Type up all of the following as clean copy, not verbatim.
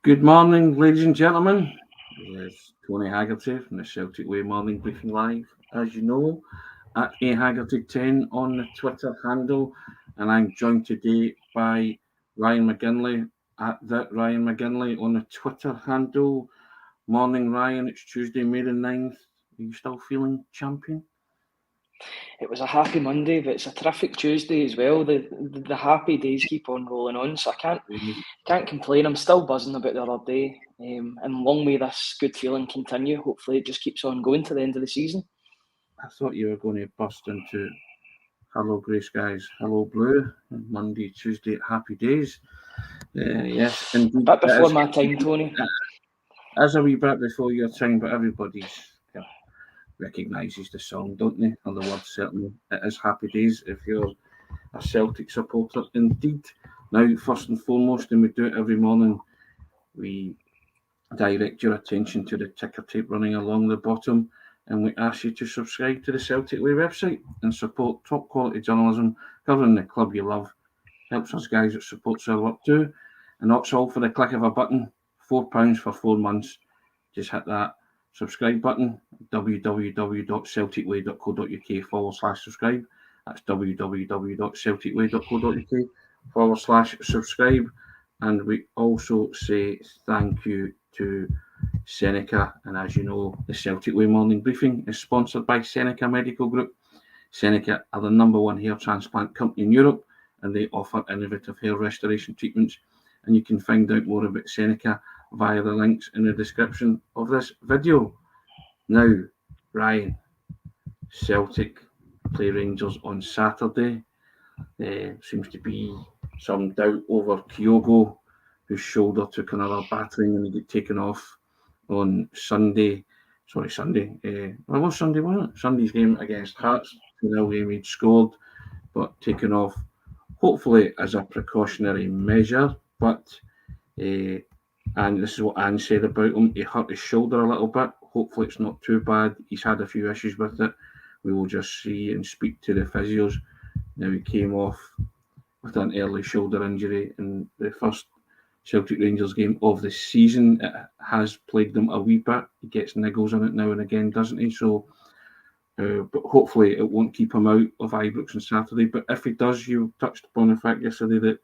Good morning, ladies and gentlemen. It's Tony Haggerty from the Celtic Way Morning Briefing Live, as you know, at Haggerty10 on the Twitter handle. And I'm joined today by Ryan McGinlay at that Ryan McGinlay on the Twitter handle. Morning, Ryan. It's Tuesday, May the 9th. Are you still feeling champion? It was a happy Monday, but it's a terrific Tuesday as well. The happy days keep on rolling on, so I can't complain. I'm still buzzing about the other day, and long may this good feeling continue. Hopefully, it just keeps on going to the end of the season. I thought you were going to burst into hello grey skies, hello blue, Monday, Tuesday, happy days. Yes, indeed. But before my time, Tony. As a wee bit before your time, but everybody's recognises the song, don't they? Or the word certainly. It is happy days if you're a Celtic supporter indeed. Now, first and foremost, and we do it every morning, we direct your attention to the ticker tape running along the bottom, and we ask you to subscribe to the Celtic Way website and support top quality journalism covering the club you love. Helps us guys that supports our work too. And that's all for the click of a button. £4 for 4 months. Just hit that subscribe button, www.celticway.co.uk/subscribe. That's www.celticway.co.uk/subscribe. And we also say thank you to SENECA. And as you know, the Celtic Way Morning Briefing is sponsored by SENECA Medical Group. SENECA are the #1 hair transplant company in Europe, and they offer innovative hair restoration treatments. And you can find out more about SENECA via the links in the description of this video. Now, Ryan, Celtic play Rangers on Saturday. Seems to be some doubt over Kyogo, whose shoulder took another battering and he got taken off on Sunday. Well, was Sunday, wasn't it? Sunday's game against Hearts. 2-0 game he'd scored, but taken off, hopefully as a precautionary measure. But and this is what Anne said about him. He hurt his shoulder a little bit. Hopefully it's not too bad. He's had a few issues with it. We will just see and speak to the physios. Now, he came off with an early shoulder injury in the first Celtic Rangers game of the season. It has plagued him a wee bit. He gets niggles on it now and again, doesn't he? So, but hopefully it won't keep him out of Ibrox on Saturday. But if he does, you touched upon the fact yesterday that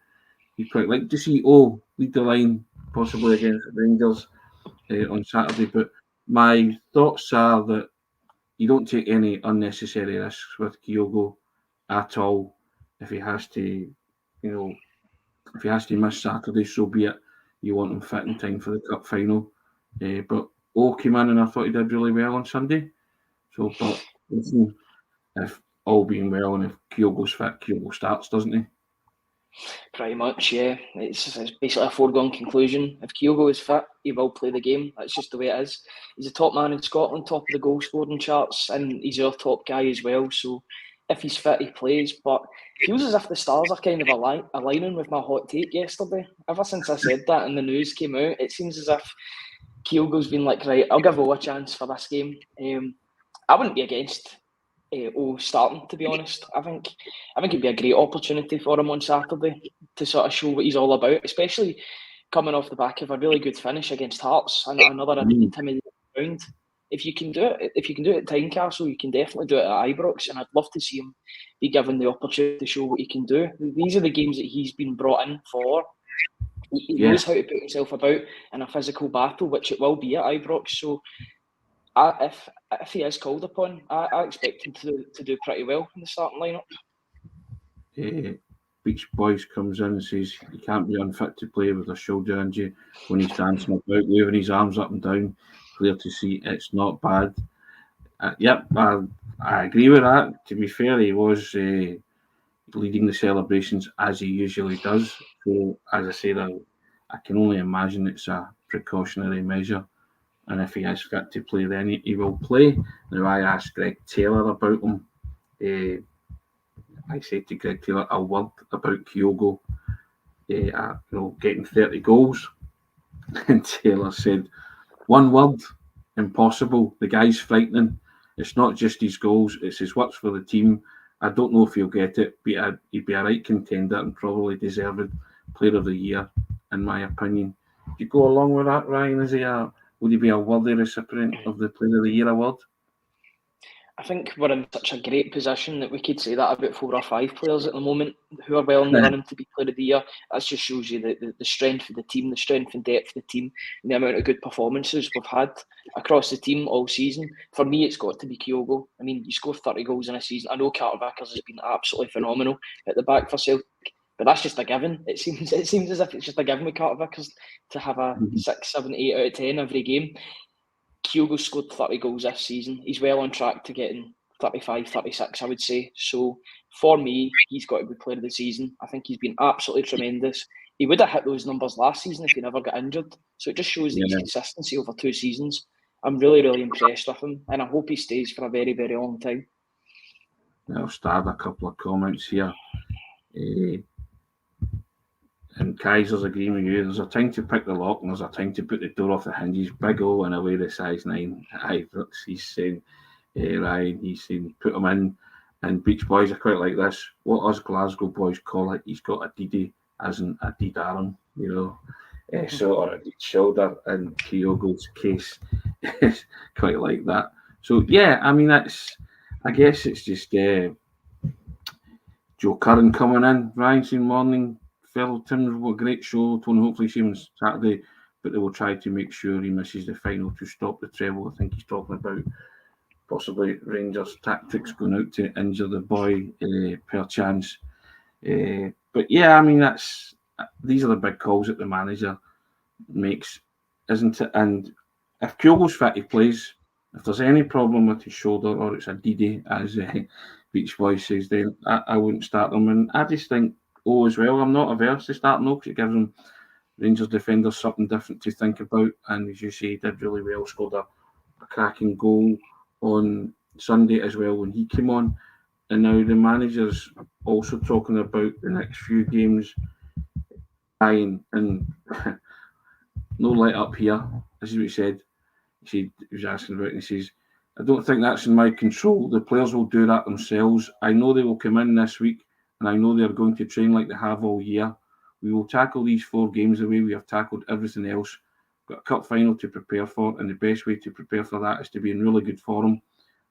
he'd quite like to see lead the line, possibly against Rangers on Saturday. But my thoughts are that you don't take any unnecessary risks with Kyogo at all. If he has to, miss Saturday, so be it. You want him fit in time for the cup final. But came in and I thought he did really well on Sunday. So, but listen, if all being well and if Kyogo's fit, Kyogo starts, doesn't he? Pretty much, yeah. It's basically a foregone conclusion. If Kyogo is fit, he will play the game. That's just the way it is. He's a top man in Scotland, top of the goal scoring charts, and he's our top guy as well. So if he's fit, he plays. But it feels as if the stars are kind of aligning with my hot take yesterday. Ever since I said that and the news came out, it seems as if Kyogo's been like, right, I'll give a chance for this game. I wouldn't be against starting, to be honest. I think it'd be a great opportunity for him on Saturday to sort of show what he's all about, especially coming off the back of a really good finish against Hearts and another intimidating round. If you can do it at Tynecastle, you can definitely do it at Ibrox, and I'd love to see him be given the opportunity to show what he can do. These are the games that he's been brought in for. He knows how to put himself about in a physical battle, which it will be at Ibrox. So if he is called upon, I expect him to do pretty well in the starting lineup. Beach Boys comes in and says he can't be unfit to play with a shoulder injury when he's dancing about, waving his arms up and down. Clear to see it's not bad. Yep, I agree with that. To be fair, he was leading the celebrations as he usually does. So, as I said, I can only imagine it's a precautionary measure. And if he is fit to play, then he will play. Now, I asked Greg Taylor about him. I said to Greg Taylor a word about Kyogo getting 30 goals. And Taylor said, one word, impossible. The guy's frightening. It's not just his goals, it's his works for the team. I don't know if he'll get it, but he'd be a right contender and probably deserved Player of the Year, in my opinion. you go along with that, Ryan? Would he be a worthy recipient of the Player of the Year award? I think we're in such a great position that we could say that about 4 or 5 players at the moment who are well in the running to be Player of the Year. That just shows you the strength of the team, the strength and depth of the team, and the amount of good performances we've had across the team all season. For me, it's got to be Kyogo. I mean, you score 30 goals in a season. I know Carter Vickers has been absolutely phenomenal at the back for Celtic, but that's just a given. It seems as if it's just a given with Carter Vickers to have a 6, 7, 8 out of 10 every game. Kyogo scored 30 goals this season. He's well on track to getting 35, 36, I would say. So for me, he's got to be Player of the Season. I think he's been absolutely tremendous. He would have hit those numbers last season if he never got injured. So it just shows that his consistency over 2 seasons. I'm really, really impressed with him, and I hope he stays for a very, very long time. I'll start a couple of comments here. And Kaiser's agreeing with you. There's a time to pick the lock and there's a time to put the door off the hinges. Big O and away the size 9. He's saying, Ryan, he's saying, put him in. And Beach Boys are quite like this. What us Glasgow boys call it, he's got a Didi, as in a Didarum, so, or a deed shoulder. In Kyogo's case, it's quite like that. So, yeah, I mean, I guess it's just Joe Curran coming in. Ryan saying, morning. Fellow Tims, what a great show. Tony, hopefully see him on Saturday, but they will try to make sure he misses the final to stop the treble. I think he's talking about possibly Rangers tactics going out to injure the boy per chance. But yeah, I mean, these are the big calls that the manager makes, isn't it? And if Kyogo's fit, he plays. If there's any problem with his shoulder or it's a DD, as Beach Boy says, then I wouldn't start him. And I just think, as well, I'm not averse to starting because it gives them Rangers defenders something different to think about. And as you say, he did really well, scored a cracking goal on Sunday as well when he came on. And now the manager's also talking about the next few games. And no let up here. This is what he said. He was asking about it and he says, I don't think that's in my control. The players will do that themselves. I know they will come in this week and I know they're going to train like they have all year. We will tackle these 4 games the way we have tackled everything else. We've got a cup final to prepare for, and the best way to prepare for that is to be in really good form.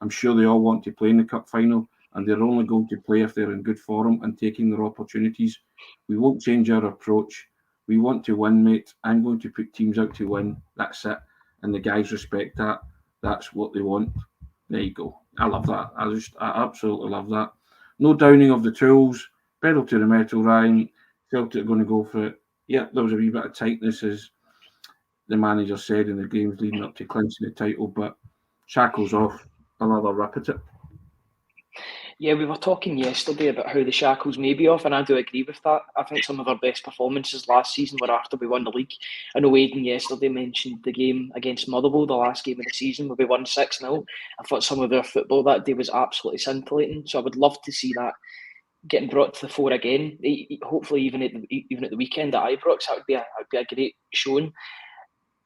I'm sure they all want to play in the cup final, and they're only going to play if they're in good form and taking their opportunities. We won't change our approach. We want to win, mate. I'm going to put teams out to win. That's it. And the guys respect that. That's what they want. There you go. I love that. I absolutely love that. No downing of the tools. Pedal to the metal, Ryan. Celtic are going to go for it. Yeah, there was a wee bit of tightness, as the manager said, in the games leading up to clinching the title, but shackles off, another rip at it. Yeah, we were talking yesterday about how the shackles may be off, and I do agree with that. I think some of our best performances last season were after we won the league. I know Aidan yesterday mentioned the game against Motherwell, the last game of the season, where we won 6-0. I thought some of their football that day was absolutely scintillating, so I would love to see that getting brought to the fore again. Hopefully, even at the weekend at Ibrox, that would be a great showing.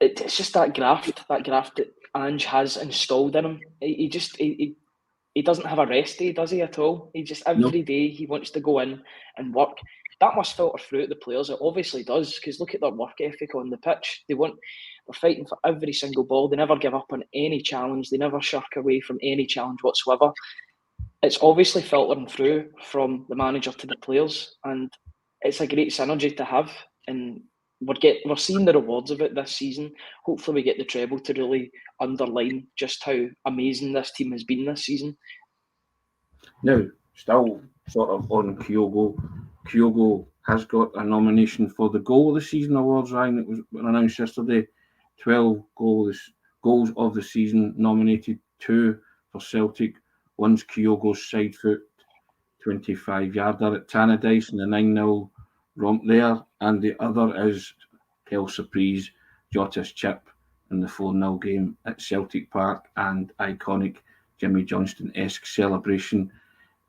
It's just that graft that Ange has installed in him. He doesn't have a rest day, does he, at all? He just, every day he wants to go in and work. That must filter through to the players. It obviously does, because look at their work ethic on the pitch. They're fighting for every single ball. They never give up on any challenge. They never shirk away from any challenge whatsoever. It's obviously filtering through from the manager to the players, and it's a great synergy to have. And we're seeing the rewards of it this season. Hopefully we get the treble to really underline just how amazing this team has been this season. Now, still sort of on Kyogo. Kyogo has got a nomination for the Goal of the Season awards, Ryan. It was announced yesterday. 12 goals of the season nominated, 2 for Celtic. One's Kyogo's side foot 25-yarder at Tannadice and the 9-0 romp there, and the other is Kel Surprise, Jota's chip in the 4-0 game at Celtic Park, and iconic Jimmy Johnston-esque celebration.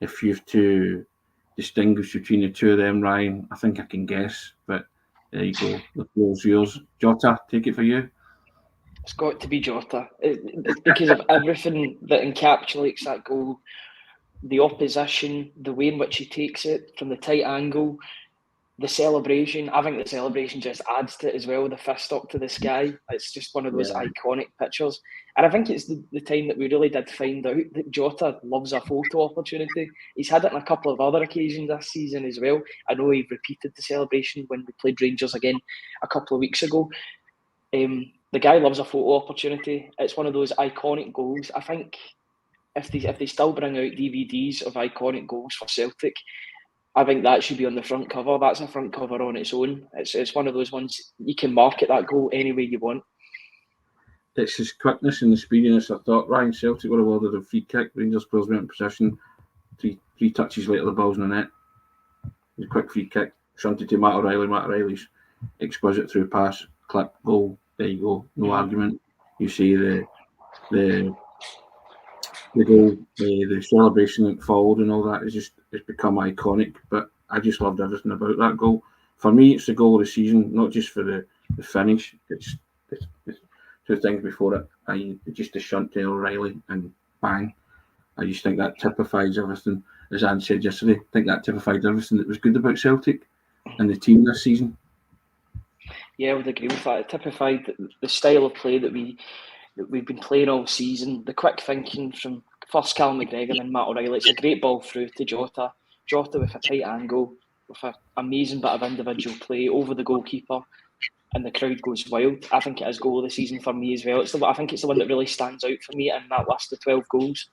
If you've to distinguish between the two of them, Ryan, I think I can guess, but there you go. The floor's yours. Jota, take it for you. It's got to be Jota. It's because of everything that encapsulates that goal. The opposition, the way in which he takes it from the tight angle, the celebration, I think the celebration just adds to it as well. The fist up to the sky. It's just one of those iconic pictures. And I think it's the time that we really did find out that Jota loves a photo opportunity. He's had it on a couple of other occasions this season as well. I know he repeated the celebration when we played Rangers again a couple of weeks ago. The guy loves a photo opportunity. It's one of those iconic goals. I think if they still bring out DVDs of iconic goals for Celtic, I think that should be on the front cover. That's a front cover on its own. It's one of those ones you can market that goal any way you want. It's his quickness and the speediness. I thought Ryan Celtic were awarded a free kick. Rangers players went in possession. Three touches later, the ball's in the net. A quick free kick, shunted to Matt O'Reilly. Matt O'Reilly's exquisite through pass, clip, goal. There you go. No argument. You see the goal, the celebration that followed and all that it's become iconic. But I just loved everything about that goal. For me, it's the goal of the season, not just for the finish. It's two things before it. Just the shunt to O'Reilly and bang. I just think that typifies everything. As Anne said yesterday, I think that typified everything that was good about Celtic and the team this season. Yeah, I would agree with that. It typified the style of play that we've been playing all season. The quick thinking from first Callum McGregor and Matt O'Reilly. It's a great ball through to Jota. Jota with a tight angle, with an amazing bit of individual play over the goalkeeper, and the crowd goes wild. I think it is goal of the season for me as well. I think it's the one that really stands out for me in that list of 12 goals.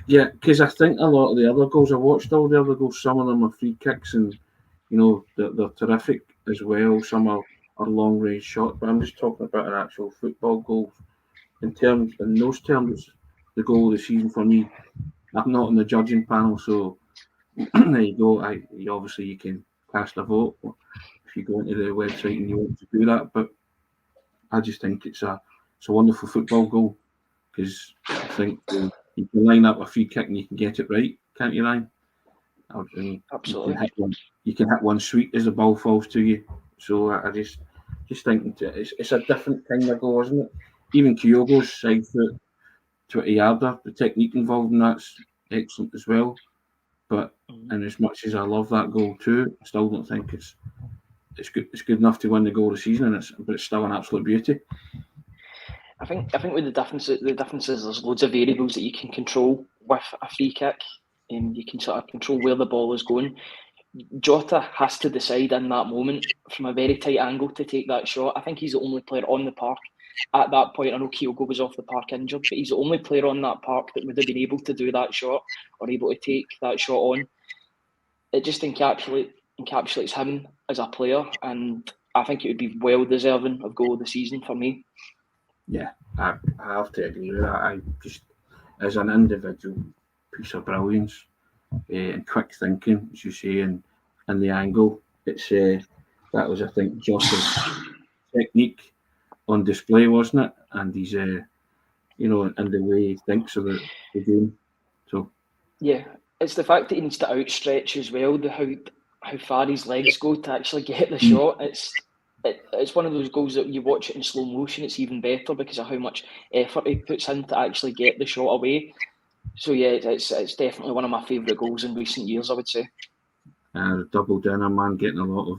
Yeah, because I think a lot of the other goals, I watched all the other goals, some of them are free kicks and, they're terrific as well. Some are long range shots, but I'm just talking about an actual football goal. In those terms, the goal of the season for me. I'm not on the judging panel, so there you go. Obviously you can cast a vote if you go into the website and you want to do that, but I just think it's a wonderful football goal because I think you can line up a free kick and you can get it right, can't you, Ryan? Absolutely. You can hit one sweet as the ball falls to you. So I just think it's a different kind of goal, isn't it? Even Kyogo's side foot 20-yarder, the technique involved in that's excellent as well. But and as much as I love that goal too, I still don't think it's good. It's good enough to win the goal of the season, but it's still an absolute beauty. I think with the difference is there's loads of variables that you can control with a free kick, and you can sort of control where the ball is going. Jota has to decide in that moment from a very tight angle to take that shot. I think he's the only player on the park at that point. I know Kyogo was off the park injured, but he's the only player on that park that would have been able to do that shot or able to take that shot on. It just encapsulates him as a player, and I think it would be well deserving of goal of the season for me. Yeah, I have to agree with that. I just, as an individual piece of brilliance and quick thinking, as you say, and the angle, it's that was, I think, Jota's technique on display, wasn't it? And he's, and the way he thinks about the game. So yeah, it's the fact that he needs to outstretch as well. How far his legs go to actually get the shot. It's one of those goals that you watch it in slow motion. It's even better because of how much effort he puts in to actually get the shot away. So yeah, it's definitely one of my favourite goals in recent years, I would say. Double dinner, man, getting a lot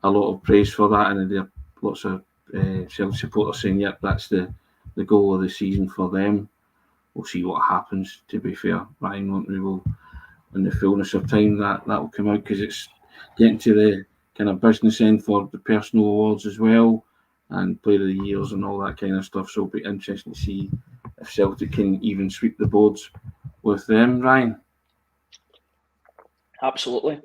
of praise for that, and there are lots of Celtic supporters saying, "Yep, that's the goal of the season for them." We'll see what happens. To be fair, Ryan, won't we? Will, in the fullness of time, that will come out because it's getting to the kind of business end for the personal awards as well, and Player of the Years and all that kind of stuff. So it'll be interesting to see if Celtic can even sweep the boards with them, Ryan. Absolutely.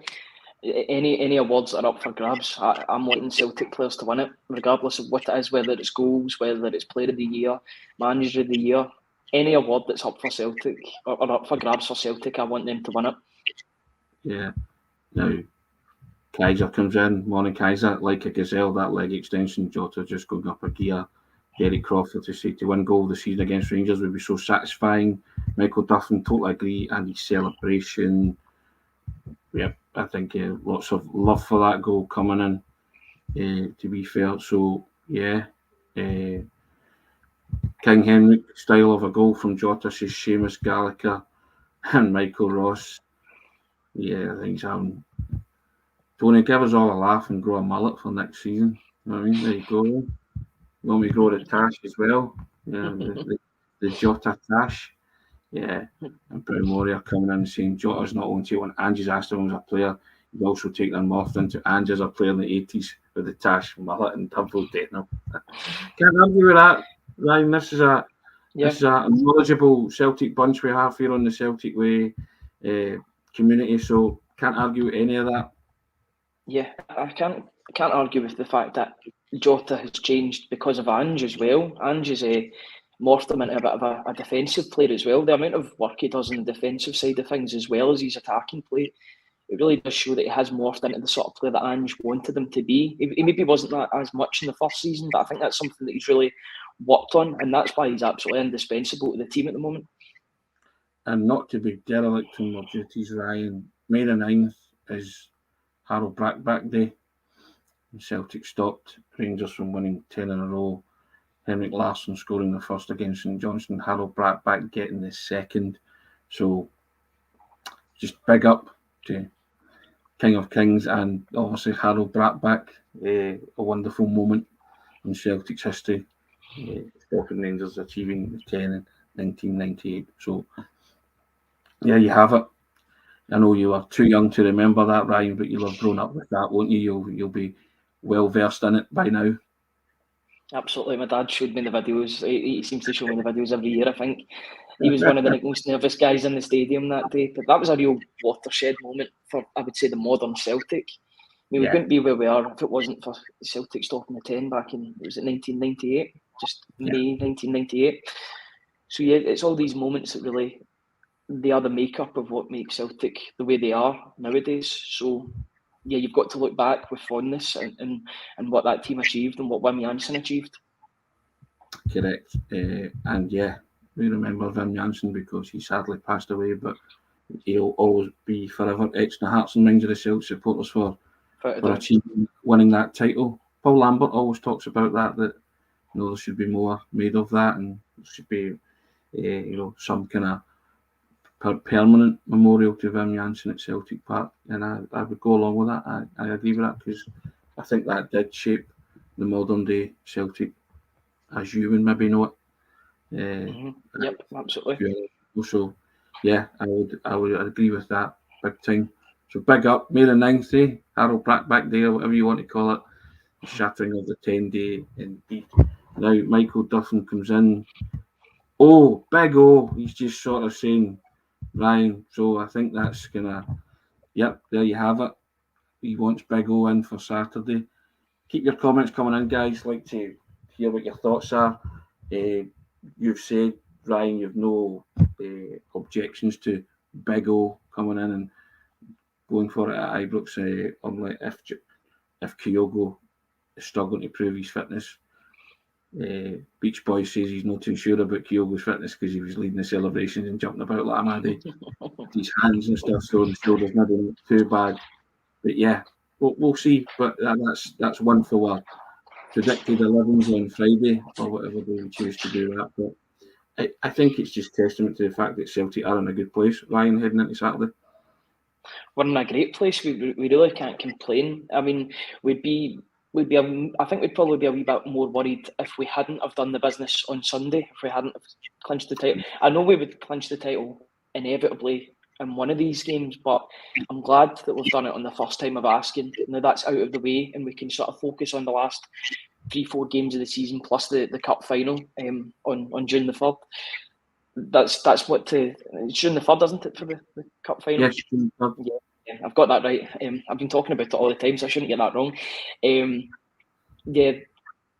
Any awards that are up for grabs, I'm wanting Celtic players to win it, regardless of what it is, whether it's goals, whether it's Player of the Year, Manager of the Year. Any award that's up for Celtic or up for grabs for Celtic, I want them to win it. Yeah. Now, Kaiser comes in. Morning, Kaiser. Like a gazelle, that leg extension. Jota just going up a gear. Derek Crawford to win goal of the season against Rangers would be so satisfying. Michael Duffin, totally agree. And his celebration. Yeah, I think lots of love for that goal coming in, to be fair. So, yeah. King Henrik style of a goal from Jota, says Seamus Gallagher and Michael Ross. Yeah, I think he's having Tony, give us all a laugh and grow a mullet for next season. You know what I mean? There you go. You want me to grow the tash as well? The Jota tash. Yeah. And Brown Warrior coming in and saying Jota's not only when Angie's asked him as a player, he'd also take them off into Angie as a player in the 80s with the tash, mullet and tumbled denim. Can't argue with that, Ryan. This is a knowledgeable Celtic bunch we have here on the Celtic Way community, so can't argue with any of that. Yeah, I can't argue with the fact that Jota has changed because of Ange as well. Ange is morphed him into a bit of a defensive player as well. The amount of work he does on the defensive side of things as well as his attacking play, it really does show that he has morphed into the sort of player that Ange wanted him to be. He maybe wasn't that as much in the first season, but I think that's something that he's really worked on, and that's why he's absolutely indispensable to the team at the moment. And not to be derelict in our duties, Ryan, May the 9th is Harold Brackback Day. Celtic stopped Rangers from winning 10 in a row. Henrik Larsson scoring the first against St Johnstone. Harold Brackback getting the second. So just big up to King of Kings and obviously Harold Brackback. A wonderful moment in Celtic's history. Stopping Rangers achieving the 10 in 1998. So yeah, you have it. I know you are too young to remember that, Ryan, but you'll have grown up with that, won't you? You'll be well versed in it by now. Absolutely. My dad showed me the videos. He seems to show me the videos every year, I think. He was one of the most nervous guys in the stadium that day. But that was a real watershed moment for, I would say, the modern Celtic. We wouldn't be where we are if it wasn't for Celtic stopping the 10 back in, was it 1998? Just May 1998. So yeah, it's all these moments that really, they are the makeup of what makes Celtic the way they are nowadays. So yeah, you've got to look back with fondness and what that team achieved and what Wim Jansen achieved. Correct. And yeah, we remember Wim Jansen because he sadly passed away, but he'll always be forever etched in the hearts and minds of the Celtic supporters for achieving, winning that title. Paul Lambert always talks about that there should be more made of that, and there should be some kind of permanent memorial to Wim Jansen at Celtic Park, and I would go along with that. I agree with that because I think that did shape the modern day Celtic as you would maybe know it. Yep, absolutely. So yeah, I would agree with that big time. So big up, May the 9th, Harold Brackback Day, or whatever you want to call it, the shattering of the 10-day indeed. Now Michael Duffin comes in. Oh, big O, he's just sort of saying, Ryan, so I think that's gonna, yep, there you have it. He wants Big O in for Saturday. Keep your comments coming in, guys. Like to hear what your thoughts are. You've said, Ryan, you've no objections to Big O coming in and going for it at Ibrox, unlike if Kyogo is struggling to prove his fitness. Beach Boy says he's not too sure about Kyogo's fitness because he was leading the celebrations and jumping about like a maddy. His hands and stuff, so the shoulders maybe too bad. But yeah, we'll see. But that's one for our predicted 11s on Friday or whatever day we choose to do that. But I think it's just testament to the fact that Celtic are in a good place, Ryan, heading into Saturday. We're in a great place. We really can't complain. I mean, I think we'd probably be a wee bit more worried if we hadn't have done the business on Sunday, if we hadn't have clinched the title. I know we would clinch the title inevitably in one of these games, but I'm glad that we've done it on the first time of asking. Now that's out of the way and we can sort of focus on the last 3-4 games of the season plus the cup final on June the 3rd. That's what it's June the 3rd, isn't it, for the cup final? Yes, June 3rd. Yeah, I've got that right. I've been talking about it all the time, so I shouldn't get that wrong. Yeah,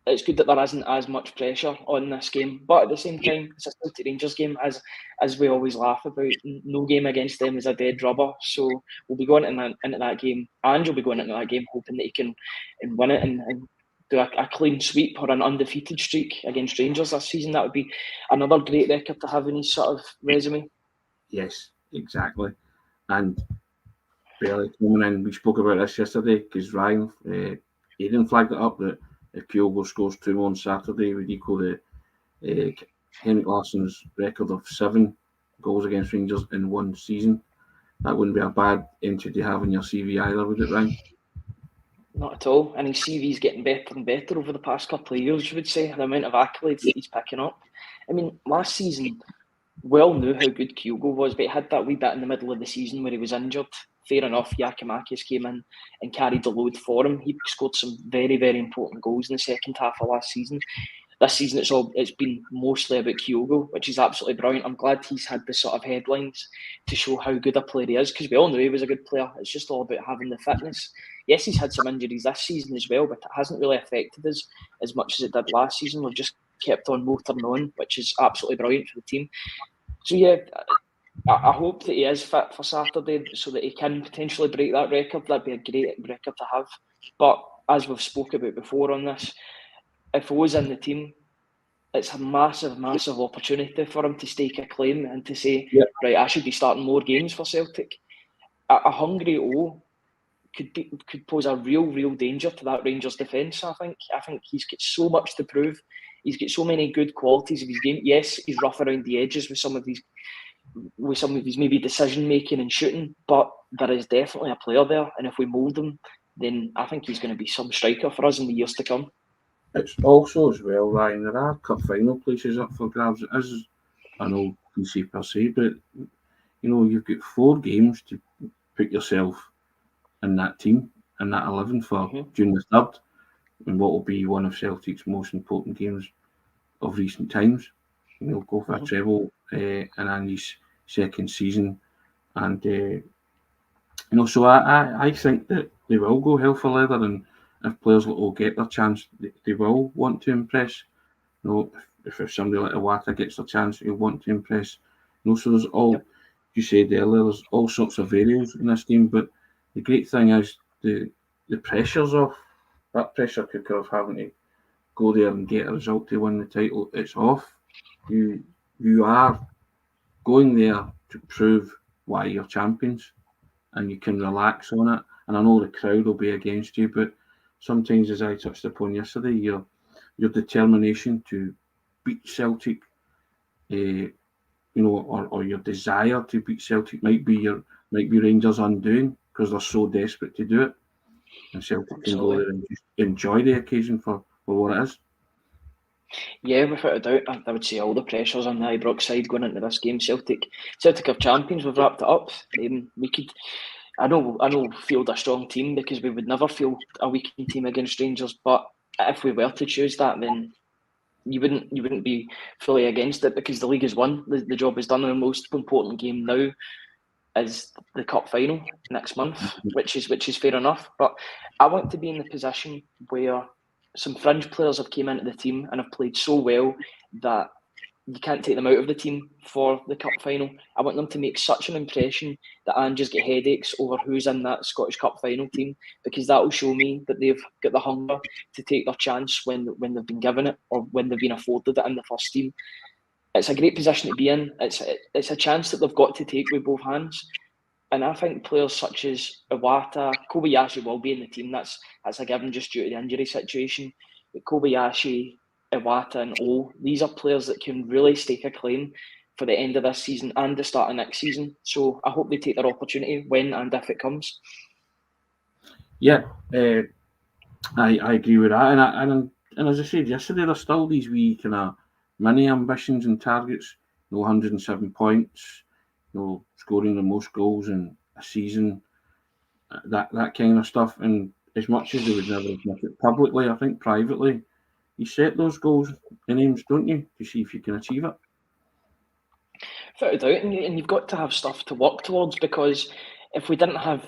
it's good that there isn't as much pressure on this game, but at the same time, it's a Celtic Rangers game, as we always laugh about. No game against them is a dead rubber, so we'll be going into that game, and you'll be going into that game hoping that he can win it and do a clean sweep or an undefeated streak against Rangers this season. That would be another great record to have in his sort of resume. Yes, exactly. And barely coming in, we spoke about this yesterday because Ryan, Aidan flagged it up that if Kyogo scores 2 more on Saturday, would equal the Henrik Larsson's record of 7 goals against Rangers in one season. That wouldn't be a bad entry to have in your CV either, would it, Ryan? Not at all. And his CV's getting better and better over the past couple of years, you would say, the amount of accolades that he's picking up. I mean, last season, we all knew how good Kyogo was, but he had that wee bit in the middle of the season where he was injured. Fair enough, Yakimakis came in and carried the load for him. He scored some very, very important goals in the second half of last season. This season, it's been mostly about Kyogo, which is absolutely brilliant. I'm glad he's had the sort of headlines to show how good a player he is, because we all knew he was a good player. It's just all about having the fitness. Yes, he's had some injuries this season as well, but it hasn't really affected us as much as it did last season. We've just kept on motoring on, which is absolutely brilliant for the team. So yeah, I hope that he is fit for Saturday so that he can potentially break that record. That'd be a great record to have. But as we've spoke about before on this, if he was in the team, it's a massive, massive opportunity for him to stake a claim and to say, right, I should be starting more games for Celtic. A hungry O could pose a real danger to that Rangers defence. I think he's got so much to prove. He's got so many good qualities of his game. Yes, he's rough around the edges with some of his maybe decision making and shooting, but there is definitely a player there, and if we mould him, then I think he's going to be some striker for us in the years to come. It's also as well, Ryan, there are cup final places up for grabs. It is an old cliche per se, but you've got 4 games to put yourself in that team, in that 11 for June the 3rd, and what will be one of Celtic's most important games of recent times. Go for a treble in Andy's second season, and so I think that they will go hell for leather, and if players will get their chance, they will want to impress. If somebody like Iwata gets their chance, he'll want to impress. So there's you said earlier, there's all sorts of variables in this game, but the great thing is the pressure's off. That pressure cooker of having to go there and get a result to win the title, it's off. You are going there to prove why you're champions, and you can relax on it. And I know the crowd will be against you, but sometimes, as I touched upon yesterday, your determination to beat Celtic, or your desire to beat Celtic might be Rangers' undoing, because they're so desperate to do it, and Celtic can go there and just enjoy the occasion for what it is. Yeah, without a doubt, I would say all the pressure's on the Ibrox side going into this game. Celtic are champions. We've wrapped it up. We could, I know, field a strong team, because we would never field a weakened team against Rangers. But if we were to choose that, then you wouldn't be fully against it, because the league is won. The job is done, and the most important game now is the cup final next month, which is fair enough. But I want to be in the position where some fringe players have came into the team and have played so well that you can't take them out of the team for the cup final. I want them to make such an impression that I just get headaches over who's in that Scottish Cup final team, because that will show me that they've got the hunger to take their chance when they've been given it, or when they've been afforded it in the first team. It's a great position to be in. It's a chance that they've got to take with both hands. And I think players such as Iwata, Kobayashi will be in the team. That's a given just due to the injury situation. But Kobayashi, Iwata and O, these are players that can really stake a claim for the end of this season and the start of next season. So I hope they take their opportunity when and if it comes. Yeah, I agree with that. And as I said yesterday, there's still these wee kind of mini ambitions and targets. 107 points, scoring the most goals in a season, that kind of stuff. And as much as they would never admit it publicly, I think privately, you set those goals and aims, don't you, to see if you can achieve it? Without a doubt, and you've got to have stuff to work towards, because if we didn't have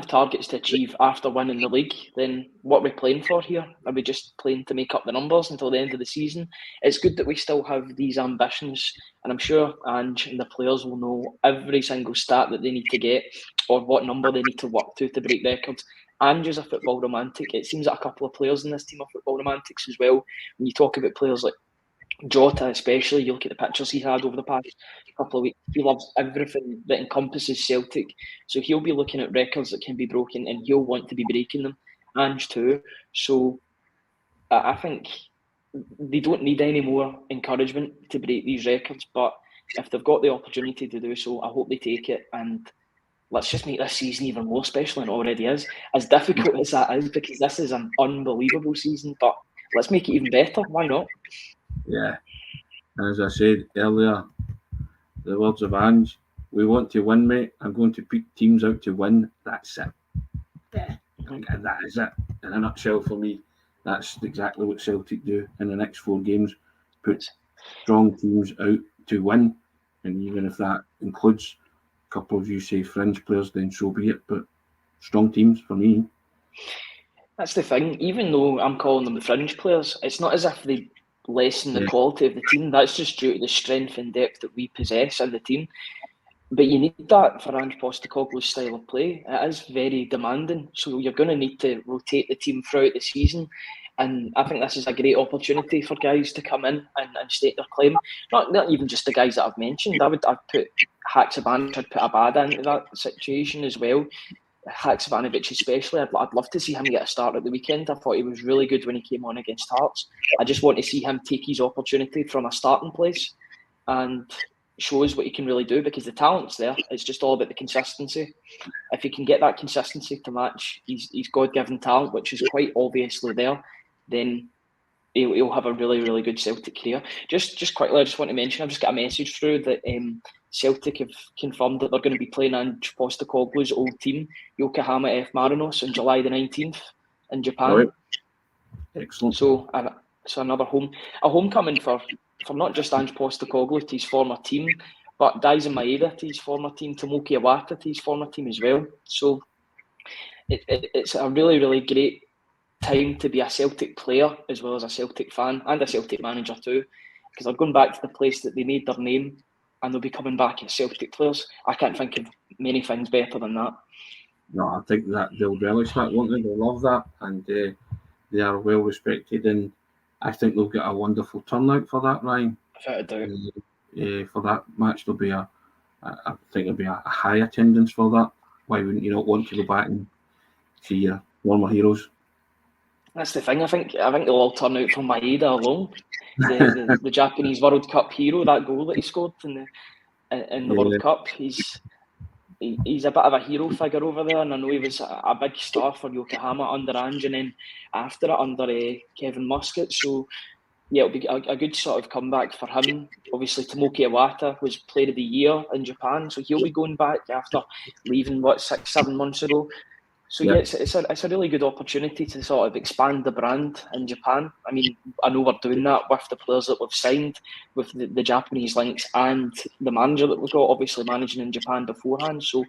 targets to achieve after winning the league, then what are we playing for here? Are we just playing to make up the numbers until the end of the season? It's good that we still have these ambitions, and I'm sure Ange and the players will know every single stat that they need to get, or what number they need to work to break records. Ange is a football romantic. It seems that a couple of players in this team are football romantics as well. When you talk about players like Jota especially, you look at the pictures he had over the past couple of weeks, he loves everything that encompasses Celtic. So he'll be looking at records that can be broken, and he'll want to be breaking them. Ange too. So I think they don't need any more encouragement to break these records, but if they've got the opportunity to do so, I hope they take it. And let's just make this season even more special than it already is. As difficult as that is, because this is an unbelievable season, but let's make it even better. Why not? Yeah. As I said earlier, the words of Ange, we want to win, mate. I'm going to pick teams out to win. That's it. And that is it. In a nutshell for me, that's exactly what Celtic do in the next 4 games. Put strong teams out to win. And even if that includes a couple of you say fringe players, then so be it. But strong teams for me. That's the thing. Even though I'm calling them the fringe players, it's not as if they lessen the quality of the team. That's just due to the strength and depth that we possess in the team. But you need that for Ange Postecoglou's style of play. It is very demanding, so you're going to need to rotate the team throughout the season. And I think this is a great opportunity for guys to come in and state their claim. Not even just the guys that I've mentioned. I'd put Haksabanovic, I'd put Abada into that situation as well. Haksabanovic especially, I'd love to see him get a start at the weekend. I thought he was really good when he came on against Hearts. I just want to see him take his opportunity from a starting place and shows what he can really do, because the talent's there. It's just all about the consistency. If he can get that consistency to match his God-given talent, which is quite obviously there, then he'll have a really, really good Celtic career. Just quickly, I just want to mention, I've just got a message through that Celtic have confirmed that they're going to be playing Ange Postecoglou's old team, Yokohama F. Marinos, on July the 19th in Japan. Right. Excellent. So another homecoming for not just Ange Postecoglou to his former team, but Daizen Maeda to his former team, Tomoki Iwata to his former team as well. So it's a really, really great time to be a Celtic player as well as a Celtic fan and a Celtic manager too, because they're going back to the place that they made their name and they'll be coming back as Celtic players. I can't think of many things better than that. No, I think that they'll relish that, won't they? They'll love that, and they are well respected, and I think they'll get a wonderful turnout for that, Ryan. Without a doubt. For that match, there'll be I think there'll be a high attendance for that. Why wouldn't you not want to go back and see your former heroes? That's the thing. I think they'll all turn out for Maeda alone, the Japanese World Cup hero. That goal that he scored in the World Cup, he's a bit of a hero figure over there, and I know he was a big star for Yokohama under Ange, and then after it under Kevin Muscat. So yeah, it'll be a good sort of comeback for him. Obviously, Tomoki Iwata was Player of the Year in Japan, so he'll be going back after leaving 6-7 months ago. So yeah, it's a really good opportunity to sort of expand the brand in Japan. I mean, I know we're doing that with the players that we've signed, with the Japanese links, and the manager that we've got, obviously managing in Japan beforehand. So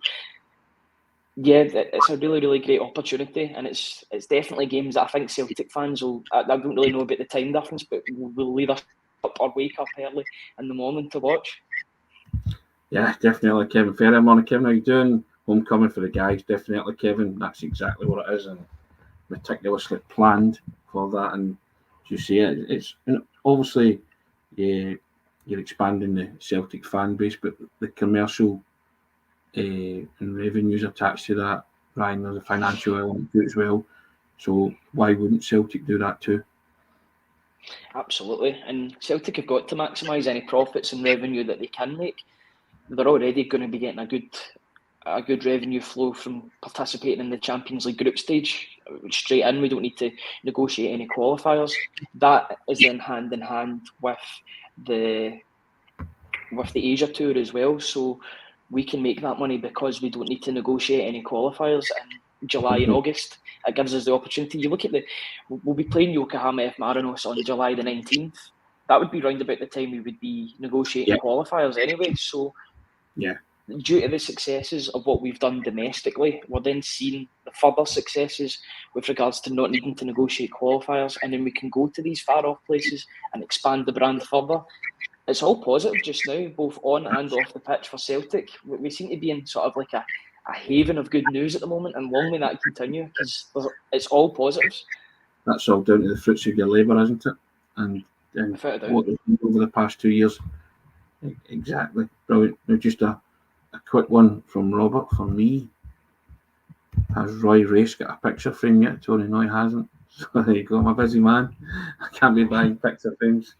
yeah, it's a really, really great opportunity, and it's definitely games that I think Celtic fans will. I don't really know about the time difference, but we'll either up or wake up early in the morning to watch. Yeah, definitely, Kevin. Fair morning, Kevin. How you doing? Homecoming for the guys, definitely, Kevin. That's exactly what it is, and meticulously planned for that. And as you see, it's obviously you're expanding the Celtic fan base, but the commercial and revenues attached to that, Ryan, there's a financial element to it as well. So why wouldn't Celtic do that too? Absolutely, and Celtic have got to maximise any profits and revenue that they can make. They're already going to be getting a good revenue flow from participating in the Champions League group stage straight in. We don't need to negotiate any qualifiers. That is then hand in hand with the Asia tour as well. So we can make that money because we don't need to negotiate any qualifiers in July and August. It gives us the opportunity. You look at we'll be playing Yokohama F. Marinos on July the 19th. That would be round about the time we would be negotiating qualifiers anyway. So due to the successes of what we've done domestically, we're then seeing the further successes with regards to not needing to negotiate qualifiers, and then we can go to these far-off places and expand the brand further. It's all positive just now, both on and off the pitch for Celtic. We seem to be in sort of like a haven of good news at the moment, and long may that continue, because it's all positives. That's all down to the fruits of your labour, isn't it? And what we've done over the past 2 years. Exactly. Brilliant. Now just a quick one from Robert for me. Has Roy Race got a picture frame yet? Tony Noy hasn't. So there you go. I'm a busy man. I can't be buying picture frames.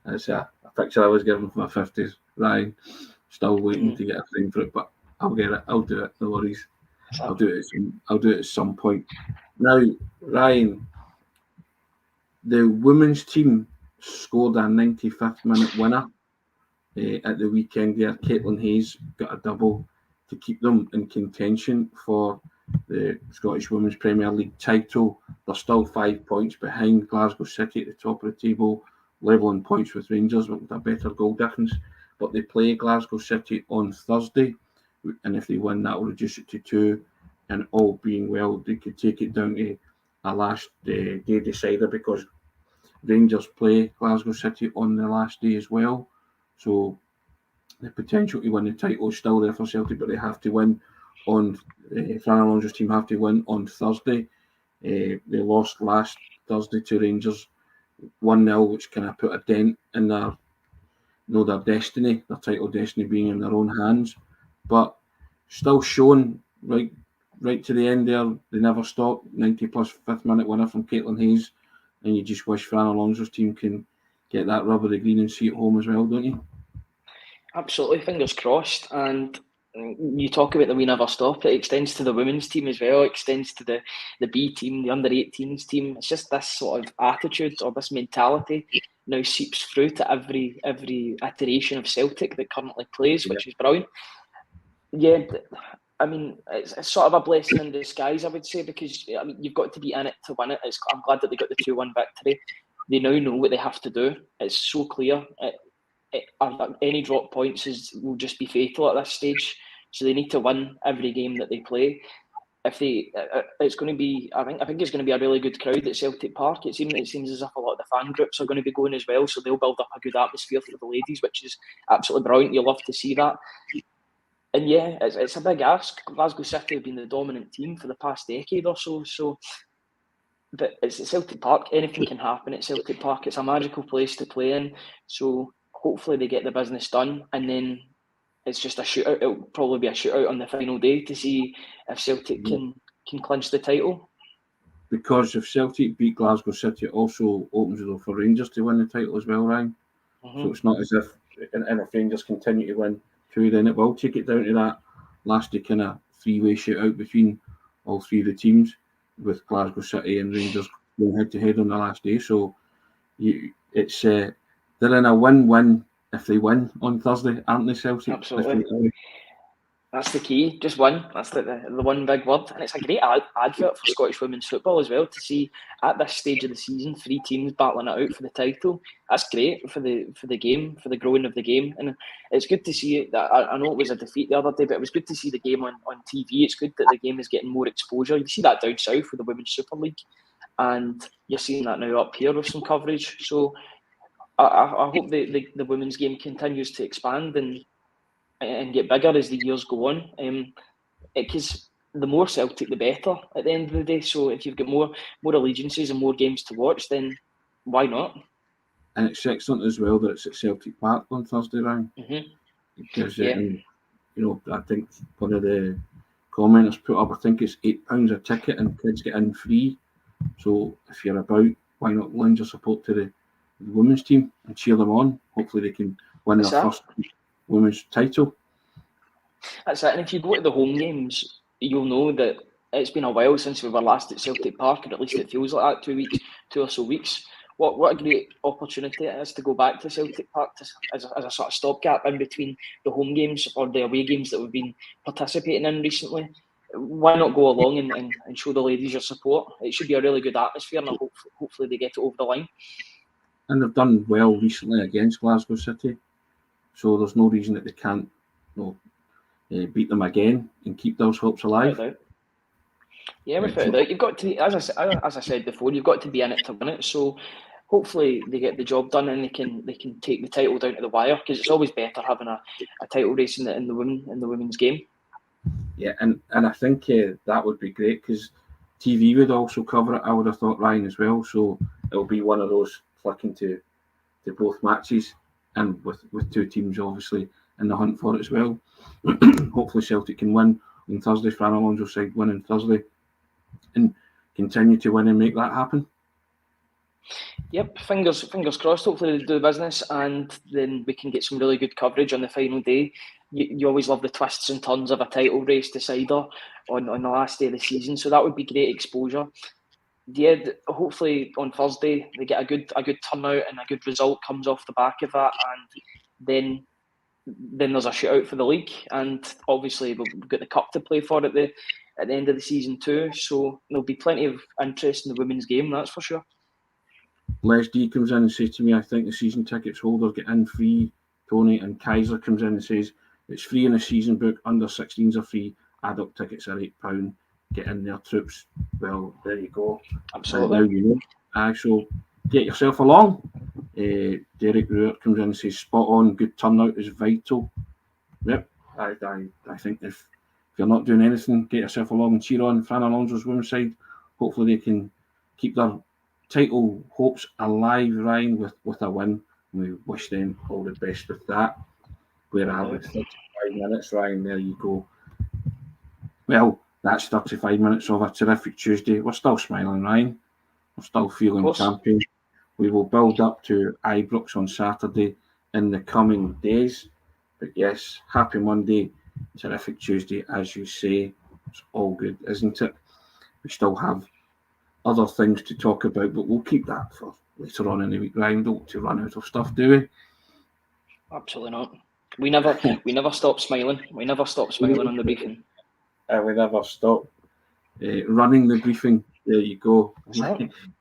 That's a picture I was given for my 50s. Ryan, still waiting to get a frame for it, but I'll get it. I'll do it. No worries. I'll do it at some point. Now, Ryan, the women's team scored a 95th minute winner at the weekend there. Caitlin Hayes got a double to keep them in contention for the Scottish Women's Premier League title. They're still 5 points behind Glasgow City at the top of the table, levelling points with Rangers with a better goal difference. But they play Glasgow City on Thursday, and if they win, that will reduce it to 2. And all being well, they could take it down to a last day decider, because Rangers play Glasgow City on the last day as well. So the potential to win the title is still there for Celtic, but they have to win on Fran Alonso's team have to win on Thursday. They lost last Thursday to Rangers 1-0, which kind of put a dent in their destiny, their title destiny being in their own hands. But still showing right to the end there, they never stopped. 90 plus 5th minute winner from Caitlin Hayes, and you just wish Fran Alonso's team can get that rub of the green and see it home as well, don't you? Absolutely, fingers crossed. And you talk about the we never stop, it extends to the women's team as well, it extends to the B team, the under-18s team. It's just this sort of attitude or this mentality now seeps through to every iteration of Celtic that currently plays, which is brilliant. Yeah, I mean, it's sort of a blessing in disguise, I would say, because I mean, you've got to be in it to win it. I'm glad that they got the 2-1 victory. They now know what they have to do. It's so clear. Any drop points will just be fatal at this stage. So they need to win every game that they play. It's going to be. I think it's going to be a really good crowd at Celtic Park. It seems as if a lot of the fan groups are going to be going as well. So they'll build up a good atmosphere for the ladies, which is absolutely brilliant. You love to see that. And yeah, it's a big ask. Glasgow City have been the dominant team for the past decade or so. But it's at Celtic Park. Anything can happen at Celtic Park. It's a magical place to play in. So hopefully they get the business done, and then it's just a shootout. It'll probably be a shootout on the final day to see if Celtic can clinch the title. Because if Celtic beat Glasgow City, it also opens the door for Rangers to win the title as well, Ryan. So it's not as if, and if Rangers continue to win 2, then it will take it down to that last kind of 3-way shootout between all 3 of the teams, with Glasgow City and Rangers going head to head on the last day. So they're in a win-win if they win on Thursday, aren't they, Celtic? Absolutely. That's the key. Just win. That's the one big word. And it's a great advert for Scottish women's football as well, to see at this stage of the season 3 teams battling it out for the title. That's great for the game, for the growing of the game. And it's good to see it. I know it was a defeat the other day, but it was good to see the game on TV. It's good that the game is getting more exposure. You see that down south with the Women's Super League, and you're seeing that now up here with some coverage. So I hope the women's game continues to expand and get bigger as the years go on. Because the more Celtic, the better at the end of the day. So if you've got more allegiances and more games to watch, then why not? And it's excellent as well that it's at Celtic Park on Thursday, Ryan. Because I think one of the commenters put up, I think it's £8 a ticket and kids get in free. So if you're about, why not lend your support to the women's team and cheer them on? Hopefully they can win their first women's title. That's it. And if you go to the home games, you'll know that it's been a while since we were last at Celtic Park, or at least it feels like that, 2 or so weeks. What a great opportunity it is to go back to Celtic Park as a sort of stopgap in between the home games or the away games that we've been participating in recently. Why not go along and show the ladies your support? It should be a really good atmosphere, and hopefully they get it over the line. And they've done well recently against Glasgow City, so there's no reason that they can't beat them again and keep those hopes alive. Yeah, without a doubt. You've got to, as I said before, you've got to be in it to win it. So hopefully they get the job done and they can take the title down to the wire, because it's always better having a title race in the women's game. Yeah, and I think that would be great, because TV would also cover it, I would have thought, Ryan, as well. So it'll be one of those flicking to both matches, and with 2 teams obviously in the hunt for it as well. Hopefully Celtic can win on Thursday, Fran Alonso's side win on Thursday, and continue to win and make that happen. Yep, fingers crossed. Hopefully they do business, and then we can get some really good coverage on the final day. You always love the twists and turns of a title race decider on the last day of the season, so that would be great exposure. Yeah, hopefully on Thursday they get a good turnout and a good result comes off the back of that, and then there's a shootout for the league, and obviously we've got the cup to play for at the end of the season too. So there'll be plenty of interest in the women's game, that's for sure. Les D comes in and says to me, I think the season tickets holders get in free. Tony and Kaiser comes in and says, it's free in a season book, under 16s are free, adult tickets are £8. Get in there, troops. Well, there you go. Absolutely. Now you know. So get yourself along. Derek Ruart comes in and says, spot on, good turnout is vital. Yep, I think if you're not doing anything, get yourself along and cheer on Fran Alonso's women's side. Hopefully they can keep their title hopes alive, Ryan, with a win. We wish them all the best with that. Where are we? 35 minutes, Ryan. There you go. Well, that's 35 minutes of a terrific Tuesday. We're still smiling, Ryan. We're still feeling champion. We will build up to Ibrox on Saturday in the coming days. But yes, happy Monday, terrific Tuesday, as you say. It's all good, isn't it? We still have other things to talk about, but we'll keep that for later on in the week, Ryan. Don't want to run out of stuff, do we? Absolutely not. We never stop smiling. We never stop smiling on the briefing. We never stop running the briefing. There you go.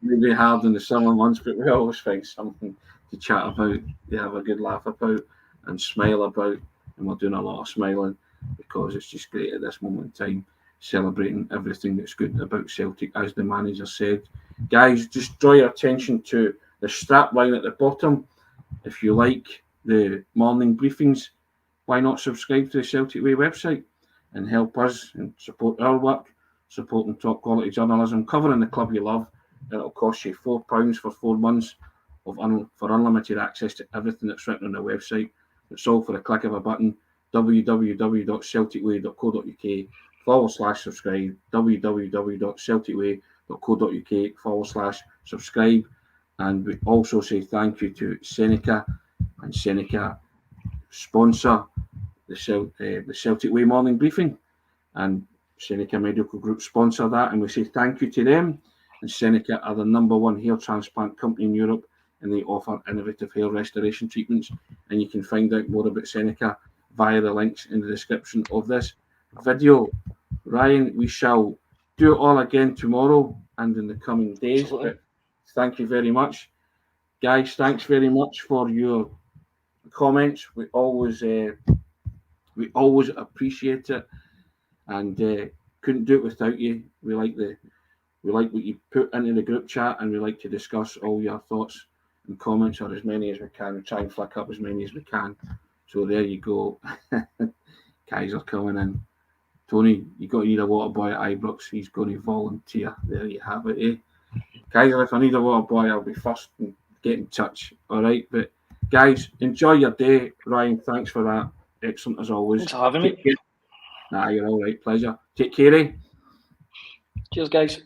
Maybe hard in the summer months, but we always find something to chat about, to have a good laugh about, and smile about. And we're doing a lot of smiling because it's just great at this moment in time, celebrating everything that's good about Celtic, as the manager said. Guys, just draw your attention to the strap line at the bottom. If you like the morning briefings, why not subscribe to the Celtic Way website and help us and support our work, supporting top quality journalism, covering the club you love. It'll cost you £4 for 4 months for unlimited access to everything that's written on the website. It's all for a click of a button. www.celticway.co.uk/subscribe. www.celticway.co.uk/subscribe. And we also say thank you to SENECA, and SENECA sponsor the Celtic Way morning briefing, and SENECA Medical Group sponsor that, and we say thank you to them. And SENECA are the #1 hair transplant company in Europe, and they offer innovative hair restoration treatments. And you can find out more about SENECA via the links in the description of this video. Ryan, we shall do it all again tomorrow and in the coming days. But thank you very much, guys. Thanks very much for your comments. We always appreciate it, and couldn't do it without you. We like what you put into the group chat, and we like to discuss all your thoughts and comments, or as many as we can. We try and flick up as many as we can. So there you go. Kaiser coming in. Tony, you got to need a water boy at Ibrox. He's going to volunteer. There you have it, eh? Kaiser, if I need a water boy, I'll be first and get in touch. All right, but guys, enjoy your day. Ryan, thanks for that. Excellent as always. Thanks for having me. Nah, you're all right. Pleasure. Take care, eh? Cheers, guys.